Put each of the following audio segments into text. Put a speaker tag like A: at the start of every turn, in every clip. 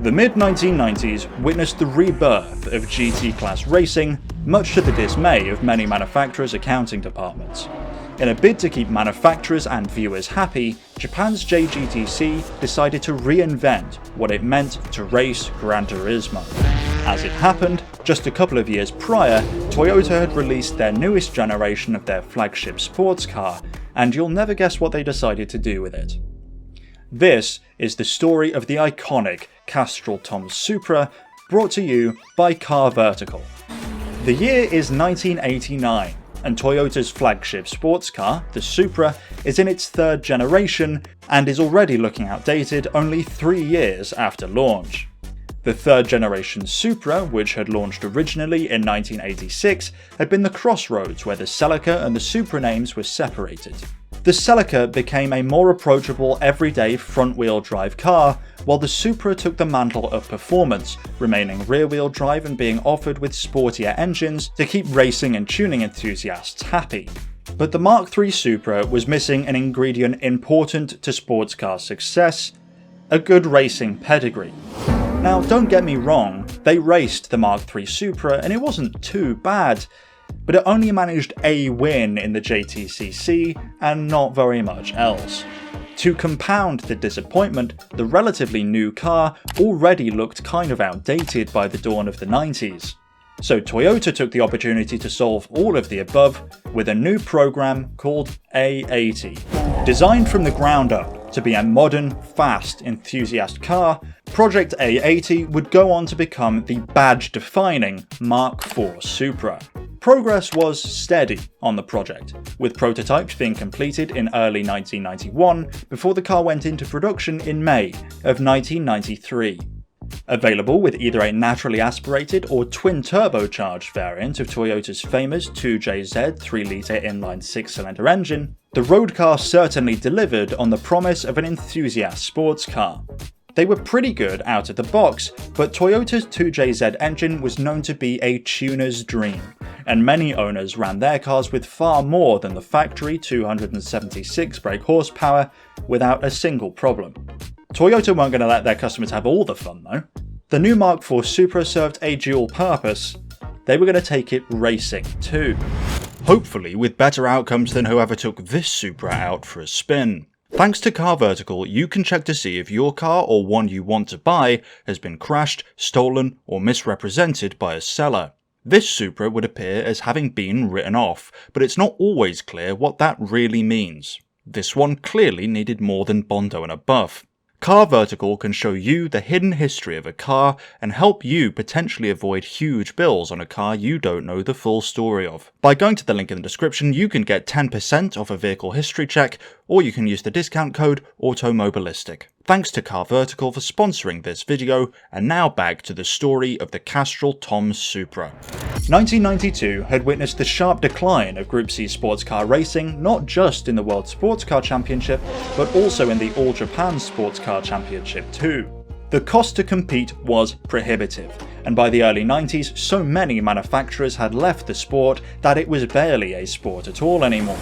A: The mid-1990s witnessed the rebirth of GT-class racing, much to the dismay of many manufacturers' accounting departments. In a bid to keep manufacturers and viewers happy, Japan's JGTC decided to reinvent what it meant to race Gran Turismo. As it happened, just a couple of years prior, Toyota had released their newest generation of their flagship sports car, and you'll never guess what they decided to do with it. This is the story of the iconic Castrol TOM'S Supra, brought to you by Car Vertical. The year is 1989, and Toyota's flagship sports car, the Supra, is in its third generation and is already looking outdated only 3 years after launch. The third generation Supra, which had launched originally in 1986, had been the crossroads where the Celica and the Supra names were separated. The Celica became a more approachable everyday front-wheel drive car, while the Supra took the mantle of performance, remaining rear-wheel drive and being offered with sportier engines to keep racing and tuning enthusiasts happy. But the Mark III Supra was missing an ingredient important to sports car success: a good racing pedigree. Now, don't get me wrong, they raced the Mark III Supra and it wasn't too bad, but it only managed a win in the JTCC and not very much else. To compound the disappointment, the relatively new car already looked kind of outdated by the dawn of the 90s. So Toyota took the opportunity to solve all of the above with a new program called A80. Designed from the ground up to be a modern, fast, enthusiast car, Project A80 would go on to become the badge-defining Mark IV Supra. Progress was steady on the project, with prototypes being completed in early 1991 before the car went into production in May of 1993. Available with either a naturally aspirated or twin-turbocharged variant of Toyota's famous 2JZ 3-litre inline 6-cylinder engine, the road car certainly delivered on the promise of an enthusiast sports car. They were pretty good out of the box, but Toyota's 2JZ engine was known to be a tuner's dream, and many owners ran their cars with far more than the factory 276 brake horsepower without a single problem. Toyota weren't going to let their customers have all the fun though. The new Mark IV Supra served a dual purpose: they were going to take it racing too. Hopefully with better outcomes than whoever took this Supra out for a spin. Thanks to Car Vertical, you can check to see if your car or one you want to buy has been crashed, stolen, or misrepresented by a seller. This Supra would appear as having been written off, but it's not always clear what that really means. This one clearly needed more than Bondo and a buff. Car Vertical can show you the hidden history of a car and help you potentially avoid huge bills on a car you don't know the full story of. By going to the link in the description, you can get 10% off a vehicle history check, or you can use the discount code automobilistic. Thanks to Car Vertical for sponsoring this video, and now back to the story of the Castrol TOM'S Supra. 1992 had witnessed the sharp decline of Group C sports car racing, not just in the World Sports Car Championship, but also in the All Japan Sports Car Championship too. The cost to compete was prohibitive, and by the early 90s so many manufacturers had left the sport that it was barely a sport at all anymore.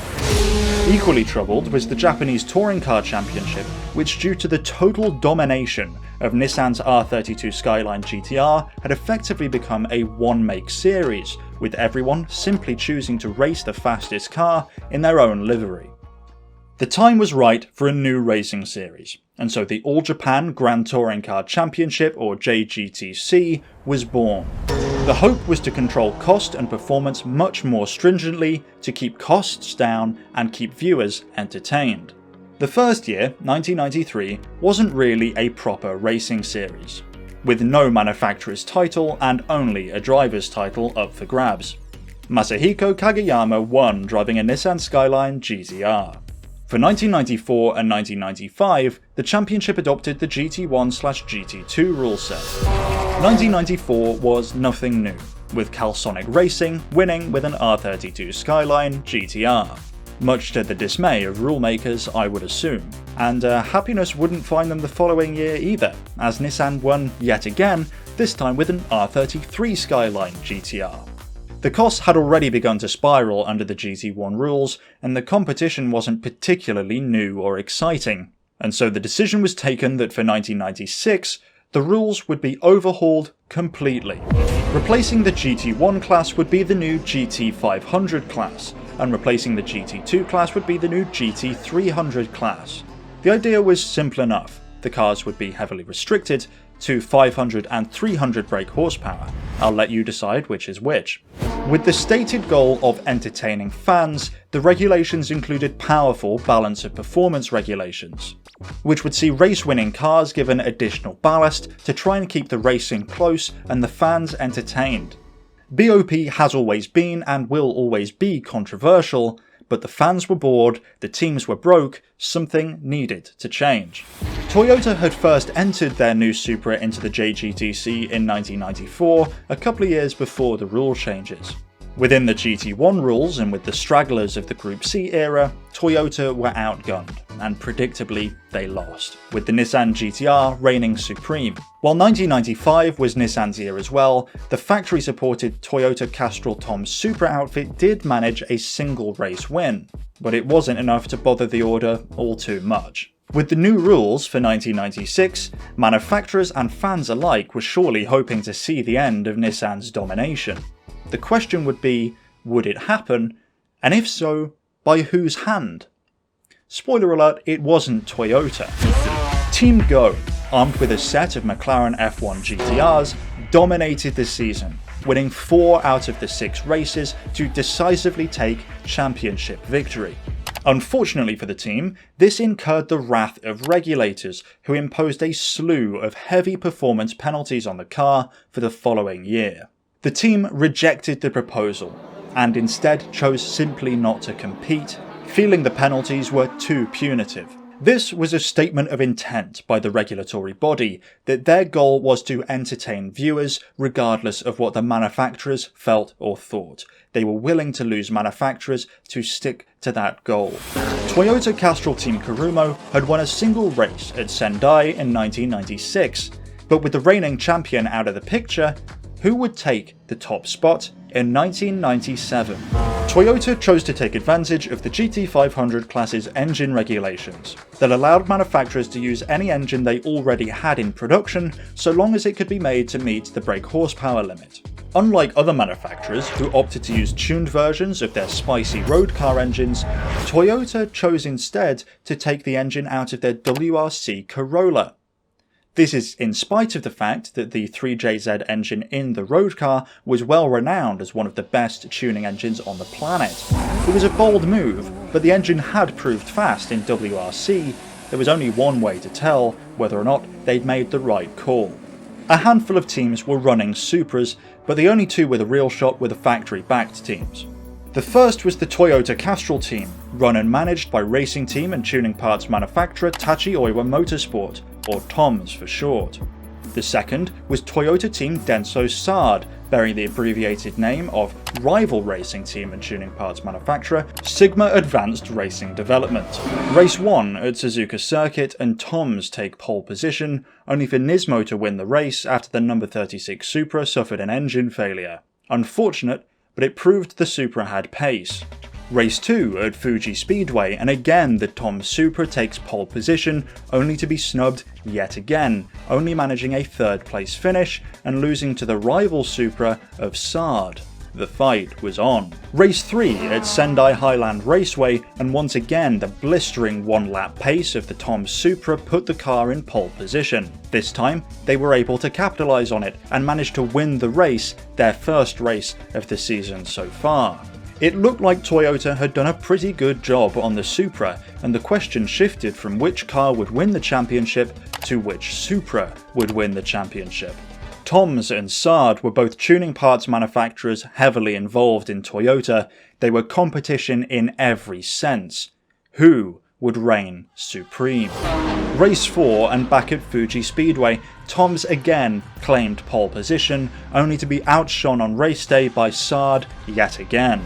A: Equally troubled was the Japanese Touring Car Championship, which due to the total domination of Nissan's R32 Skyline GTR had effectively become a one-make series, with everyone simply choosing to race the fastest car in their own livery. The time was right for a new racing series, and so the All Japan Grand Touring Car Championship, or JGTC, was born. The hope was to control cost and performance much more stringently, to keep costs down and keep viewers entertained. The first year, 1993, wasn't really a proper racing series, with no manufacturer's title and only a driver's title up for grabs. Masahiko Kageyama won driving a Nissan Skyline GTR. For 1994 and 1995, the championship adopted the GT1/GT2 rule set. 1994 was nothing new, with Calsonic Racing winning with an R32 Skyline GTR. Much to the dismay of rulemakers, I would assume. And happiness wouldn't find them the following year either, as Nissan won yet again, this time with an R33 Skyline GTR. The costs had already begun to spiral under the GT1 rules, and the competition wasn't particularly new or exciting, and so the decision was taken that for 1996, the the rules would be overhauled completely. Replacing the GT1 class would be the new GT500 class, and replacing the GT2 class would be the new GT300 class. The idea was simple enough. The cars would be heavily restricted to 500 and 300 brake horsepower. I'll let you decide which is which. With the stated goal of entertaining fans, the regulations included powerful balance of performance regulations, which would see race-winning cars given additional ballast to try and keep the racing close and the fans entertained. BOP has always been and will always be controversial, but the fans were bored, the teams were broke, something needed to change. Toyota had first entered their new Supra into the JGTC in 1994, a couple of years before the rule changes. Within the GT1 rules and with the stragglers of the Group C era, Toyota were outgunned, and predictably they lost, with the Nissan GTR reigning supreme. While 1995 was Nissan's year as well, the factory-supported Toyota Castrol TOM'S Supra outfit did manage a single race win, but it wasn't enough to bother the order all too much. With the new rules for 1996, manufacturers and fans alike were surely hoping to see the end of Nissan's domination. The question would be, would it happen? And if so, by whose hand? Spoiler alert, it wasn't Toyota. Team Go, armed with a set of McLaren F1 GTRs, dominated the season, winning 4 out of the 6 races to decisively take championship victory. Unfortunately for the team, this incurred the wrath of regulators, who imposed a slew of heavy performance penalties on the car for the following year. The team rejected the proposal, and instead chose simply not to compete, feeling the penalties were too punitive. This was a statement of intent by the regulatory body that their goal was to entertain viewers regardless of what the manufacturers felt or thought. They were willing to lose manufacturers to stick to that goal. Toyota Castrol Team Karumo had won a single race at Sendai in 1996, but with the reigning champion out of the picture, who would take the top spot in 1997? Toyota chose to take advantage of the GT500 class's engine regulations that allowed manufacturers to use any engine they already had in production so long as it could be made to meet the brake horsepower limit. Unlike other manufacturers who opted to use tuned versions of their spicy road car engines, Toyota chose instead to take the engine out of their WRC Corolla. This is in spite of the fact that the 3JZ engine in the road car was well renowned as one of the best tuning engines on the planet. It was a bold move, but the engine had proved fast in WRC. There was only one way to tell whether or not they'd made the right call. A handful of teams were running Supras, but the only two with a real shot were the factory-backed teams. The first was the Toyota Castrol team, run and managed by racing team and tuning parts manufacturer Tachi Oiwa Motorsport, or TOMS for short. The second was Toyota team Denso Sard, bearing the abbreviated name of rival racing team and tuning parts manufacturer Sigma Advanced Racing Development. Race 1 at Suzuka Circuit and TOMS take pole position, only for Nismo to win the race after the number 36 Supra suffered an engine failure. Unfortunate, but it proved the Supra had pace. Race 2 at Fuji Speedway, and again the TOM'S Supra takes pole position, only to be snubbed yet again, only managing a 3rd place finish and losing to the rival Supra of Sard. The fight was on. Race 3 at Sendai Highland Raceway, and once again the blistering 1-lap pace of the TOM'S Supra put the car in pole position. This time they were able to capitalise on it and managed to win the race, their first race of the season so far. It looked like Toyota had done a pretty good job on the Supra, and the question shifted from which car would win the championship to which Supra would win the championship. TOMS and Sard were both tuning parts manufacturers heavily involved in Toyota. They were competition in every sense. Who would reign supreme? Race 4 and back at Fuji Speedway, TOMS again claimed pole position, only to be outshone on race day by Sard yet again.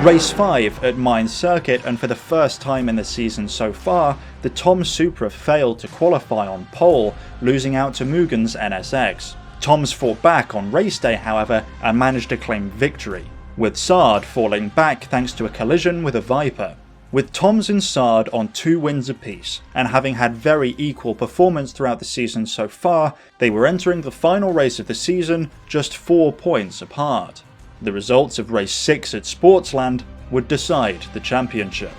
A: Race 5 at Mines Circuit, and for the first time in the season so far, the TOMS Supra failed to qualify on pole, losing out to Mugen's NSX. TOMS fought back on race day, however, and managed to claim victory, with Sard falling back thanks to a collision with a Viper. With Toms and Sard on 2 wins apiece, and having had very equal performance throughout the season so far, they were entering the final race of the season just 4 points apart. The results of race 6 at Sportsland would decide the championship.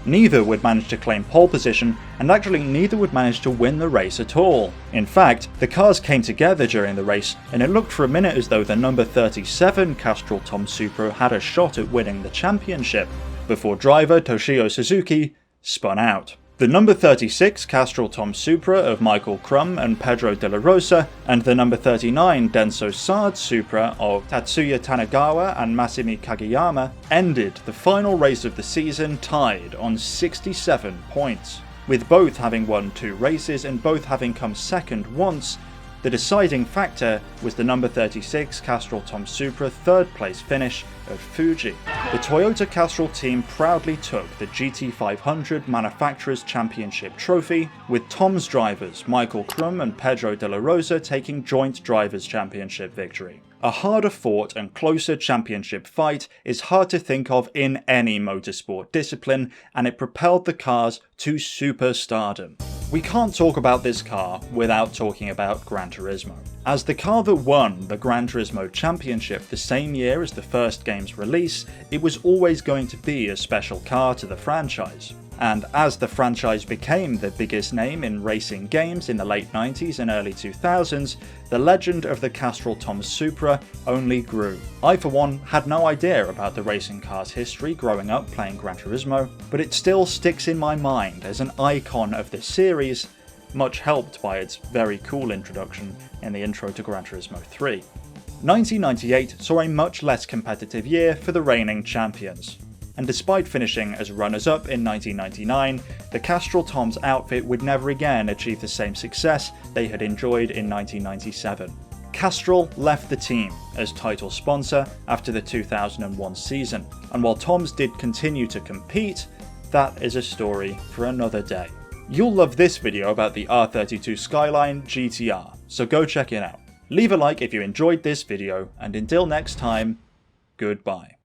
A: Neither would manage to claim pole position, and actually neither would manage to win the race at all. In fact, the cars came together during the race, and it looked for a minute as though the number 37 Castrol TOM'S Supra had a shot at winning the championship, before driver Toshio Suzuki spun out. The number 36 Castrol TOM'S Supra of Michael Krum and Pedro de la Rosa, and the number 39 Denso Sard Supra of Tatsuya Tanagawa and Masami Kageyama ended the final race of the season tied on 67 points. With both having won 2 races and both having come second once, the deciding factor was the number 36 Castrol TOM'S Supra 3rd place finish at Fuji. The Toyota Castrol team proudly took the GT500 Manufacturers Championship trophy, with Tom's drivers Michael Krum and Pedro de la Rosa taking joint Drivers' Championship victory. A harder fought and closer championship fight is hard to think of in any motorsport discipline, and it propelled the cars to superstardom. We can't talk about this car without talking about Gran Turismo. As the car that won the Gran Turismo Championship the same year as the first game's release, it was always going to be a special car to the franchise. And as the franchise became the biggest name in racing games in the late 90s and early 2000s, the legend of the Castrol TOM'S Supra only grew. I for one had no idea about the racing car's history growing up playing Gran Turismo, but it still sticks in my mind as an icon of the series, much helped by its very cool introduction in the intro to Gran Turismo 3. 1998 saw a much less competitive year for the reigning champions. And despite finishing as runners-up in 1999, the Castrol TOM'S outfit would never again achieve the same success they had enjoyed in 1997. Castrol left the team as title sponsor after the 2001 season, and while TOM'S did continue to compete, that is a story for another day. You'll love this video about the R32 Skyline GTR, so go check it out. Leave a like if you enjoyed this video, and until next time, goodbye.